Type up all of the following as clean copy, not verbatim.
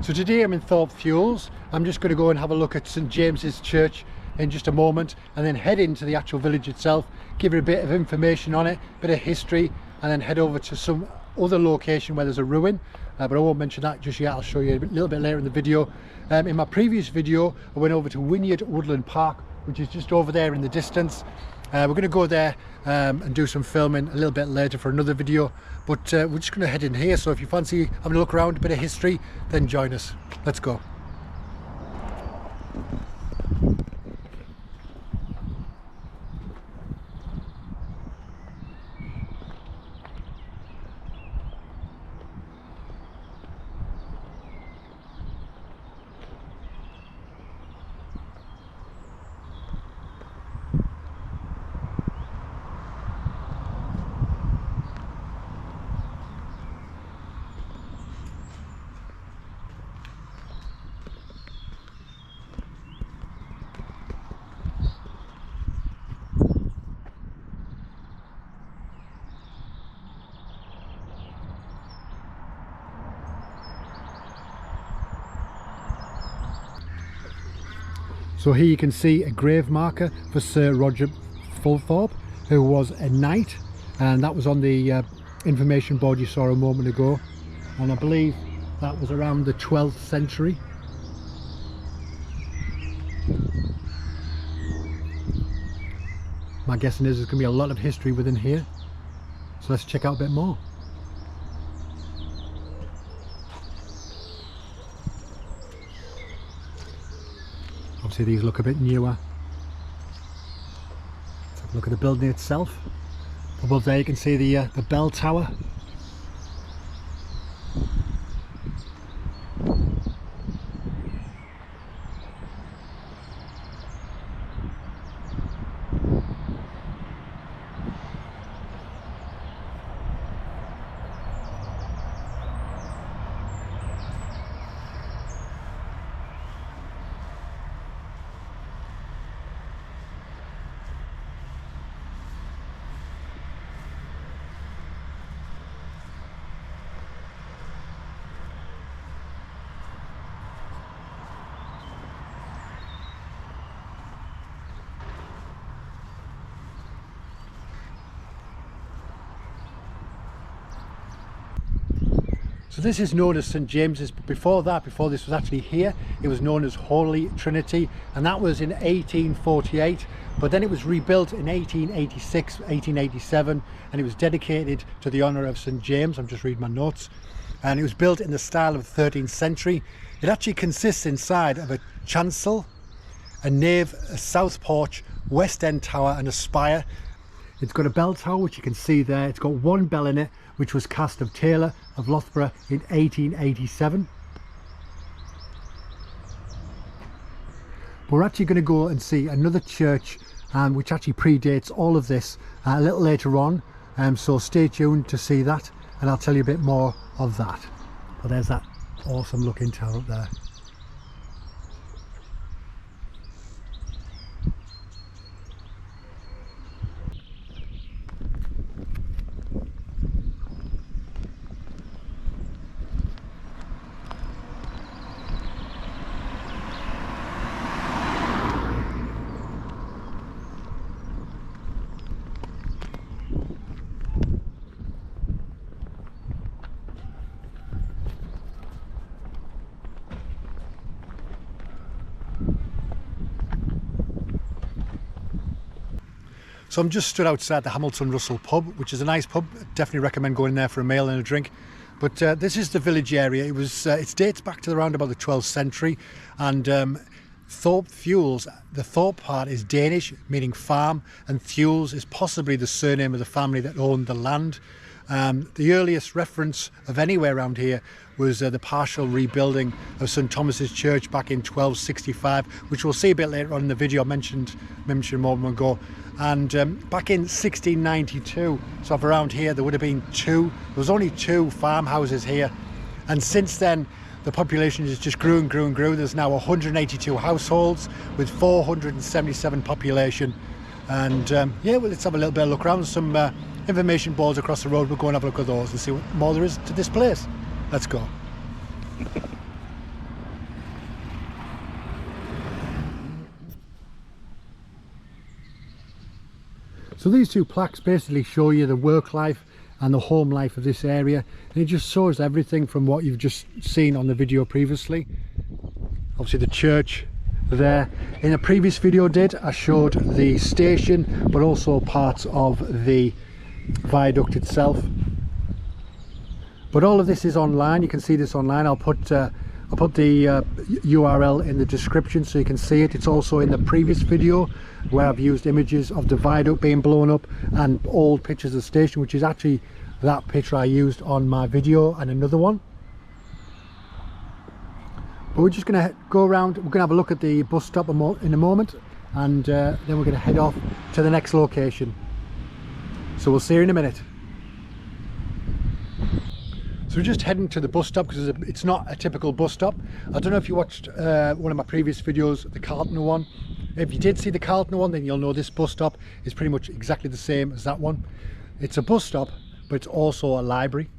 So today I'm in Thorpe Thewles. I'm just going to go and have a look at St James's Church in just a moment, and then head into the actual village itself, give you a bit of information on it, a bit of history, and then head over to some other location where there's a ruin, but I won't mention that just yet. I'll show you a little bit later in the video. In my previous video I went over to Unearthed Woodland Park, which is just over there in the distance. We're going to go there and do some filming a little bit later for another video, but we're just going to head in here. So if you fancy having a look around, a bit of history, then join us. Let's go. So here you can see a grave marker for Sir Roger Thorpe, who was a knight, and that was on the information board you saw a moment ago, and I believe that was around the 12th century. My guessing is there's going to be a lot of history within here, so let's check out a bit more. Obviously these look a bit newer. Let's have a look at the building itself. Above there you can see the bell tower. So this is known as St James's, but before this was actually here, it was known as Holy Trinity, and that was in 1848, but then it was rebuilt in 1886, 1887, and it was dedicated to the honour of St James. I'm just reading my notes. And it was built in the style of the 13th century. It actually consists inside of a chancel, a nave, a south porch, west end tower and a spire. It's got a bell tower, which you can see there. It's got one bell in it, which was cast of Taylor of Loughborough in 1887. We're actually going to go and see another church which actually predates all of this a little later on, so stay tuned to see that, and I'll tell you a bit more of that. But there's that awesome looking tower up there. So I'm just stood outside the Hamilton Russell pub, which is a nice pub. Definitely recommend going in there for a meal and a drink. But this is the village area. It dates back to around about the 12th century, and Thorpe Thewles, the Thorpe part is Danish, meaning farm, and Thewles is possibly the surname of the family that owned the land. The earliest reference of anywhere around here was the partial rebuilding of St Thomas's Church back in 1265, which we'll see a bit later on in the video. I mentioned a moment ago. And back in 1692, so around here there would have been there was only two farmhouses here, and since then the population has just grew and grew and grew. There's now 182 households with 477 population, and yeah, well, let's have a little bit of a look around. Some information boards across the road. We'll go and have a look at those and see what more there is to this place. Let's go. So these two plaques basically show you the work life and the home life of this area, and it just shows everything from what you've just seen on the video previously. Obviously the church there. In a previous video I showed the station, but also parts of the viaduct itself. But all of this is online. You can see this online. I'll put the URL in the description so you can see it. It's also in the previous video where I've used images of the viaduct being blown up and old pictures of the station, which is actually that picture I used on my video and another one. But we're just going to go around. We're going to have a look at the bus stop in a moment, and then we're going to head off to the next location. So we'll see you in a minute. So we're just heading to the bus stop because it's not a typical bus stop. I don't know if you watched one of my previous videos, the Carlton one. If you did see the Carlton one, then you'll know this bus stop is pretty much exactly the same as that one. It's a bus stop, but it's also a library.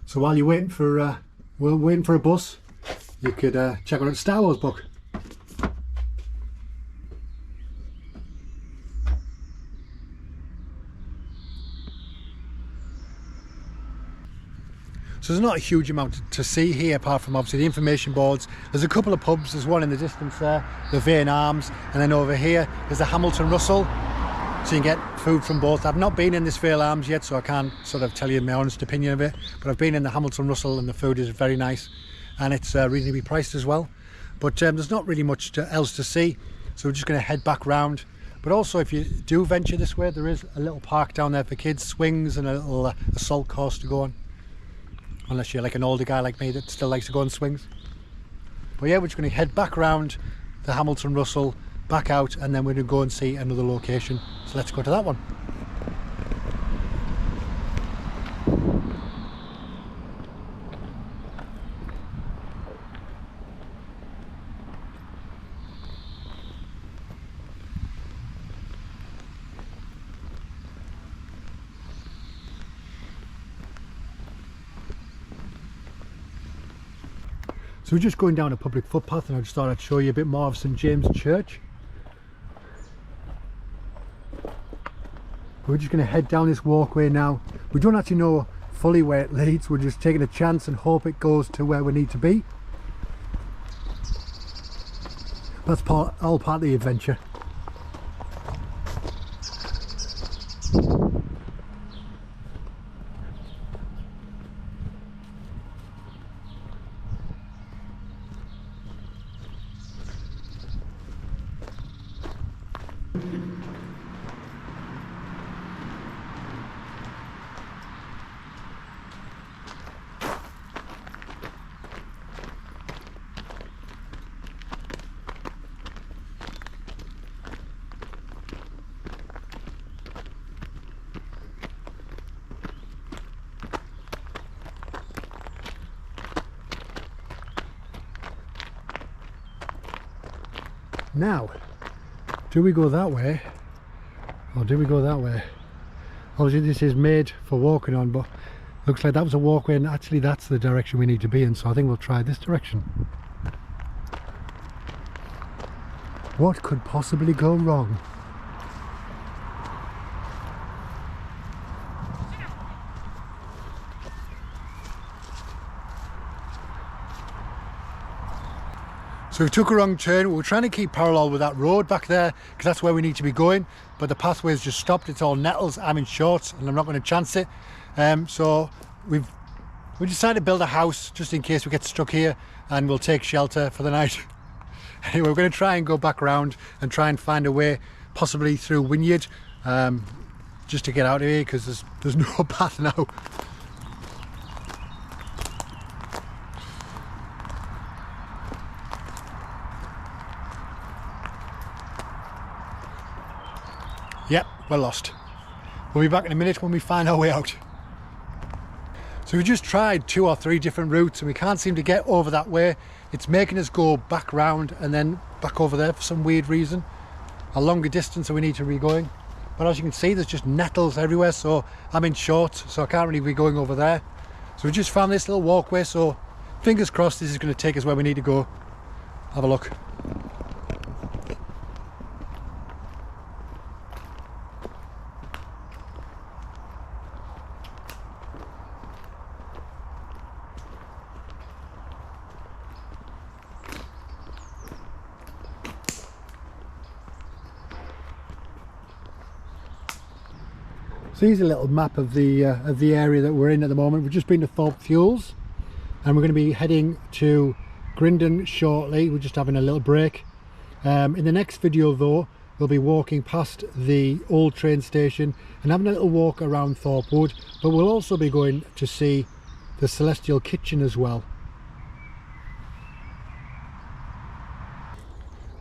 So while you're waiting for a bus, you could check out a Star Wars book. So there's not a huge amount to see here apart from obviously the information boards. There's a couple of pubs. There's one in the distance there, the Vane Arms, and then over here there's the Hamilton Russell. So you can get food from both. I've not been in this Vale Arms yet, so I can't sort of tell you my honest opinion of it, but I've been in the Hamilton Russell and the food is very nice, and it's reasonably priced as well. But there's not really much else to see, so we're just going to head back round. But also, if you do venture this way, there is a little park down there for kids, swings and a little assault course to go on. Unless you're like an older guy like me that still likes to go on swings. But yeah, we're just going to head back round the Hamilton Russell, back out, and then we're going to go and see another location. So let's go to that one. So we're just going down a public footpath, and I just thought I'd show you a bit more of St James Church. We're just going to head down this walkway now. We don't actually know fully where it leads. We're just taking a chance and hope it goes to where we need to be. That's all part of the adventure. Now, do we go that way or do we go that way? Obviously this is made for walking on, but looks like that was a walkway, and actually that's the direction we need to be in, so I think we'll try this direction. What could possibly go wrong? So we took a wrong turn. We were trying to keep parallel with that road back there because that's where we need to be going, but the pathway's just stopped. It's all nettles. I'm in shorts and I'm not going to chance it. So we decided to build a house just in case we get stuck here, and we'll take shelter for the night. Anyway, we're going to try and go back round and try and find a way, possibly through Wynyard, just to get out of here because there's no path now. Yep, we're lost. We'll be back in a minute when we find our way out. So we just tried 2 or 3 different routes and we can't seem to get over that way. It's making us go back round and then back over there for some weird reason. A longer distance that we need to be going. But as you can see, there's just nettles everywhere, so I'm in shorts, so I can't really be going over there. So we just found this little walkway, so fingers crossed this is going to take us where we need to go. Have a look. So here's a little map of the area that we're in at the moment. We've just been to Thorpe Thewles and we're going to be heading to Grindon shortly. We're just having a little break. In the next video though, we'll be walking past the old train station and having a little walk around Thorpe Wood, but we'll also be going to see the Celestial Kitchen as well.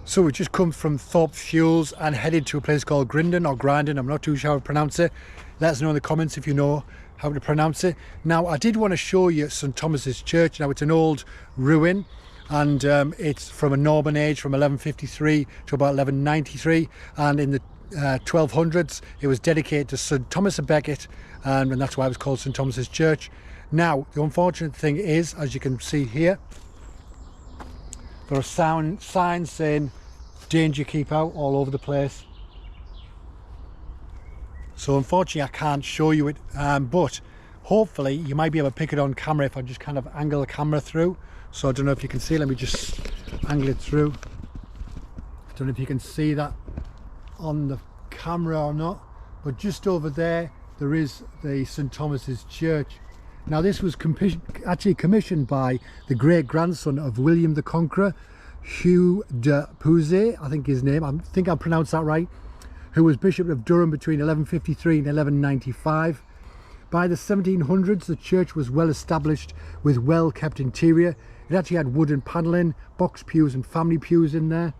So we've just come from Thorpe Thewles and headed to a place called Grindon or Grindon, I'm not too sure how to pronounce it. Let us know in the comments if you know how to pronounce it. Now I did want to show you St Thomas's Church. Now it's an old ruin and it's from a Norman age, from 1153 to about 1193, and in the 1200s it was dedicated to St Thomas a Becket, and that's why it was called St Thomas's Church. Now the unfortunate thing is, as you can see here, there are signs saying danger, keep out, all over the place. So unfortunately I can't show you it, but hopefully you might be able to pick it on camera if I just kind of angle the camera through. So I don't know if you can see, let me just angle it through. I don't know if you can see that on the camera or not, but just over there is the St Thomas's Church. Now this was actually commissioned by the great grandson of William the Conqueror, Hugh de Puiset, I think his name, I think I pronounced that right, who was Bishop of Durham between 1153 and 1195. By the 1700s the church was well established with well kept interior. It actually had wooden panelling, box pews and family pews in there.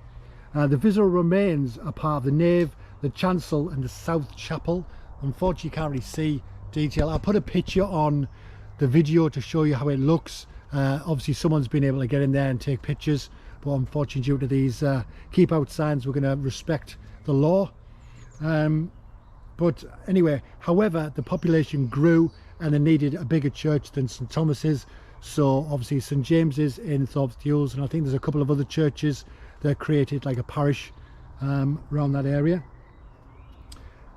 The visible remains are part of the nave, the chancel and the south chapel. Unfortunately you can't really see detail. I'll put a picture on the video to show you how it looks. Obviously someone's been able to get in there and take pictures, but unfortunately due to these keep out signs we're going to respect the law. But anyway, however, the population grew and they needed a bigger church than St Thomas's, so obviously St James's in Thorpe Thewles, and I think there's a couple of other churches that created like a parish around that area.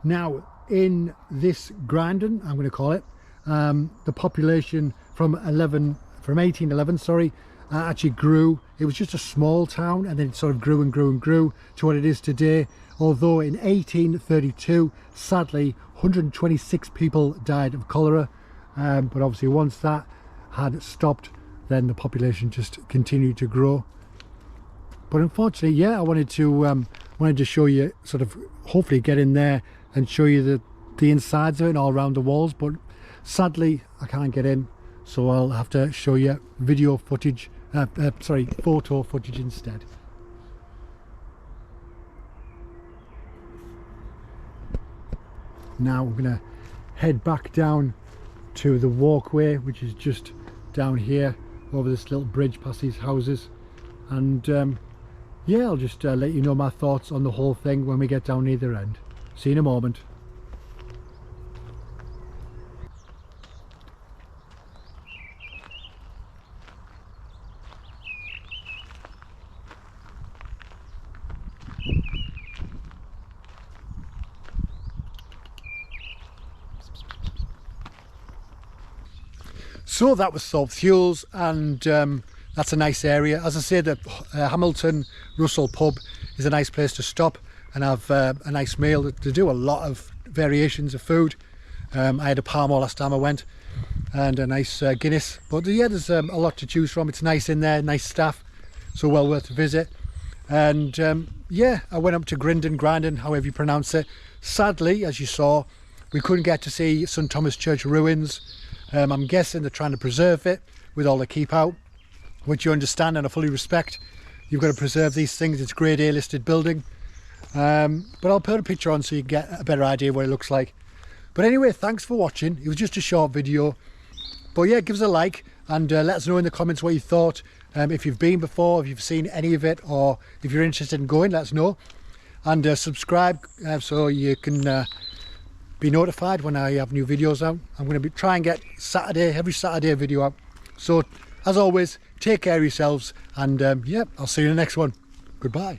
Now in this Grindon, I'm going to call it, the population from 1811 actually grew. It was just a small town and then it sort of grew and grew and grew to what it is today, although in 1832 sadly 126 people died of cholera, but obviously once that had stopped then the population just continued to grow. But unfortunately, yeah, I wanted to show you, sort of hopefully get in there and show you the insides of it and all around the walls, but sadly I can't get in, so I'll have to show you video footage, photo footage instead. Now we're going to head back down to the walkway, which is just down here over this little bridge past these houses, and yeah, I'll just let you know my thoughts on the whole thing when we get down either end. See you in a moment. So that was Thorpe Thewles, and that's a nice area. As I say, the Hamilton Russell pub is a nice place to stop and have a nice meal. They do a lot of variations of food. I had a Palmer last time I went and a nice Guinness, but yeah, there's a lot to choose from. It's nice in there, nice staff, so well worth a visit. And yeah, I went up to Grindon, however you pronounce it. Sadly, as you saw, we couldn't get to see St Thomas Church ruins. I'm guessing they're trying to preserve it with all the keep out, which you understand and I fully respect. You've got to preserve these things. It's a grade A listed building, but I'll put a picture on so you can get a better idea of what it looks like. But anyway, thanks for watching. It was just a short video, but yeah, give us a like and let us know in the comments what you thought. If you've been before, if you've seen any of it, or if you're interested in going, let us know. And subscribe so you can be notified when I have new videos out. I'm going to try and get every Saturday a video out. So as always, take care of yourselves, and yeah, I'll see you in the next one. Goodbye.